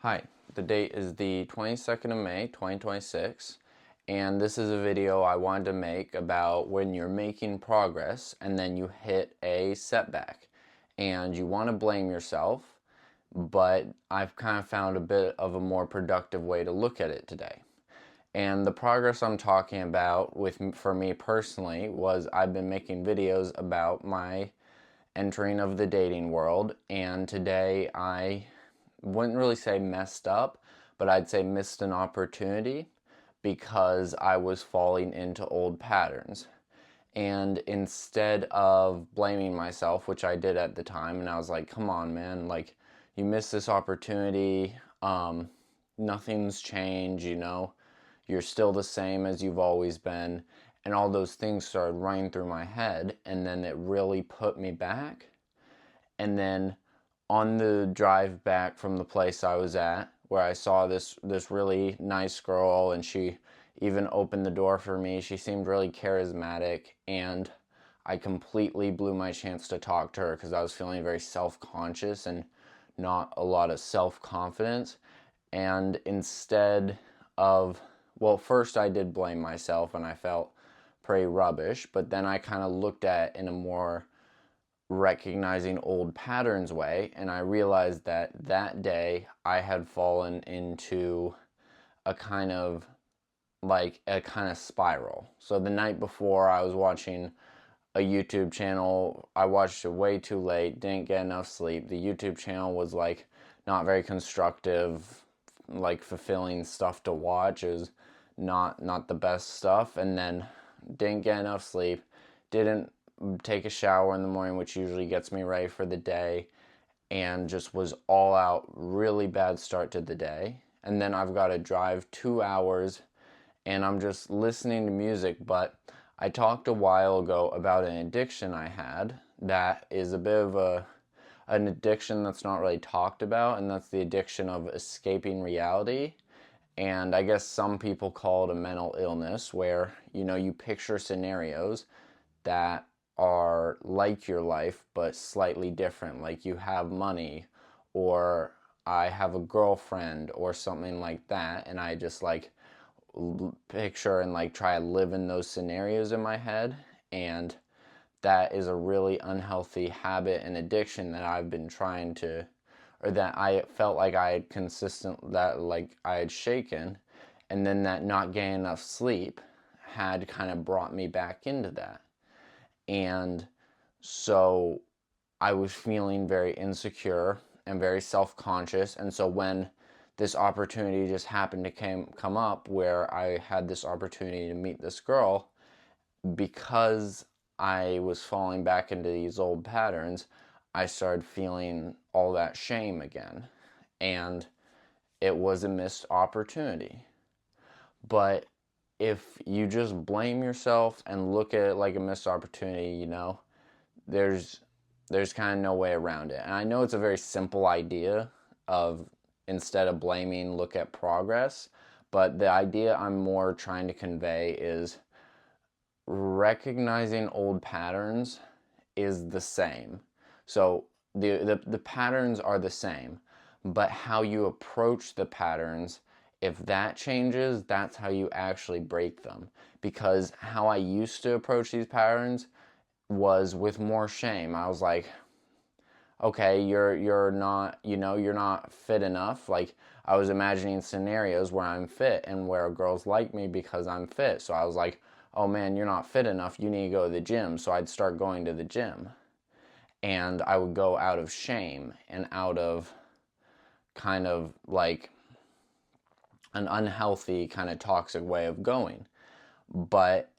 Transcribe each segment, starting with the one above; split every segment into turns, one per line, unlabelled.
Hi, the date is the 22nd of May, 2026, and this is a video I wanted to make about when you're making progress and then you hit a setback and you want to blame yourself, but I've kind of found a bit of a more productive way to look at it today. And the progress I'm talking about for me personally was I've been making videos about my entering of the dating world, and today I wouldn't really say messed up, but I'd say missed an opportunity because I was falling into old patterns. And instead of blaming myself, which I did at the time, and I was like, come on, man, like, you missed this opportunity. Nothing's changed, you're still the same as you've always been. And all those things started running through my head, and then it really put me back. And then on the drive back from the place I was at, where I saw this really nice girl, and she even opened the door for me. She seemed really charismatic, and I completely blew my chance to talk to her because I was feeling very self-conscious and not a lot of self-confidence. And instead of, well, first I did blame myself and I felt pretty rubbish, but then I kind of looked at it in a more recognizing old patterns way, and I realized that that day I had fallen into a kind of spiral. So the night before, I was watching a YouTube channel. I watched it way too late, didn't get enough sleep. The YouTube channel was like not very constructive, like fulfilling stuff to watch. It was not the best stuff, and then didn't get enough sleep, didn't take a shower in the morning, which usually gets me ready for the day, and just was all out, really bad start to the day. And then I've got to drive 2 hours and I'm just listening to music. But I talked a while ago about an addiction I had that is a bit of an addiction that's not really talked about, and that's the addiction of escaping reality. And I guess some people call it a mental illness, where you picture scenarios that are like your life but slightly different. Like you have money, or I have a girlfriend or something like that, and I just like picture and like try to live in those scenarios in my head. And that is a really unhealthy habit and addiction that I've been trying to, or that I felt like I had I had shaken. And then that not getting enough sleep had kind of brought me back into that. And so I was feeling very insecure and very self-conscious. And so when this opportunity just happened to come up, where I had this opportunity to meet this girl, because I was falling back into these old patterns, I started feeling all that shame again. And it was a missed opportunity. But if you just blame yourself and look at it like a missed opportunity, there's kind of no way around it. And I know it's a very simple idea of, instead of blaming, look at progress. But the idea I'm more trying to convey is recognizing old patterns is the same. So the patterns are the same, but how you approach the patterns, if that changes, that's how you actually break them. Because how I used to approach these patterns was with more shame. I was like, okay, you're not, you're not fit enough. Like, I was imagining scenarios where I'm fit and where girls like me because I'm fit. So I was like, oh man, you're not fit enough, you need to go to the gym. So I'd start going to the gym. And I would go out of shame and out of kind of like an unhealthy, kind of toxic way of going. But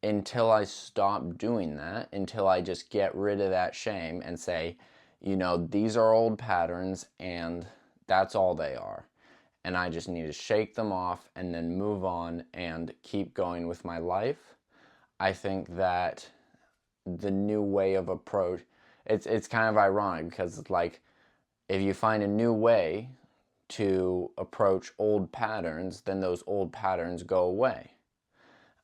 until I stop doing that, until I just get rid of that shame and say, these are old patterns and that's all they are, and I just need to shake them off and then move on and keep going with my life, I think that the new way of approach, it's kind of ironic because it's like, if you find a new way to approach old patterns, then those old patterns go away.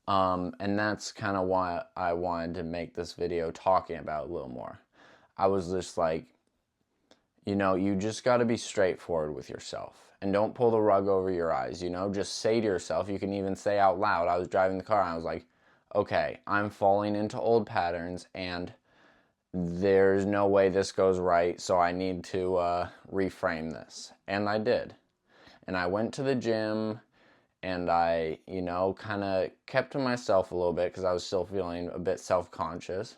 And that's kind of why I wanted to make this video talking about it a little more. I was just like, you know, you just got to be straightforward with yourself and don't pull the rug over your eyes. You know, just say to yourself, you can even say out loud. I was driving the car and I was like, okay, I'm falling into old patterns and there's no way this goes right, so I need to reframe this. And I did. And I went to the gym and I, you know, kind of kept to myself a little bit because I was still feeling a bit self-conscious.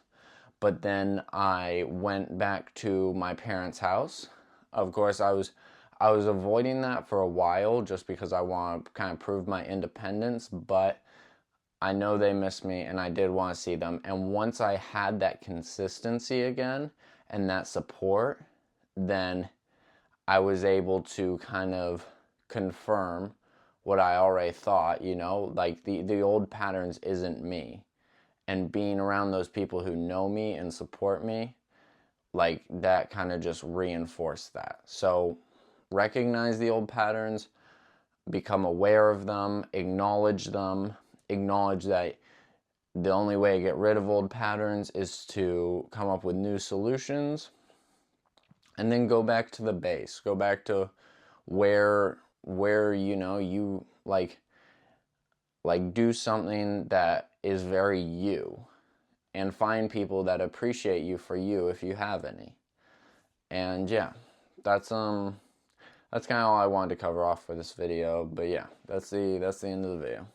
But then I went back to my parents' house. Of course, I was avoiding that for a while just because I want to kind of prove my independence, but I know they miss me and I did want to see them. And once I had that consistency again and that support, then I was able to kind of confirm what I already thought, you know, like the old patterns isn't me. And being around those people who know me and support me, like that kind of just reinforced that. So recognize the old patterns, become aware of them, acknowledge that the only way to get rid of old patterns is to come up with new solutions, and then go back to the base. Go back to where you know you like do something that is very you, and find people that appreciate you for you if you have any. And yeah, that's kind of all I wanted to cover off for this video. But yeah, that's the end of the video.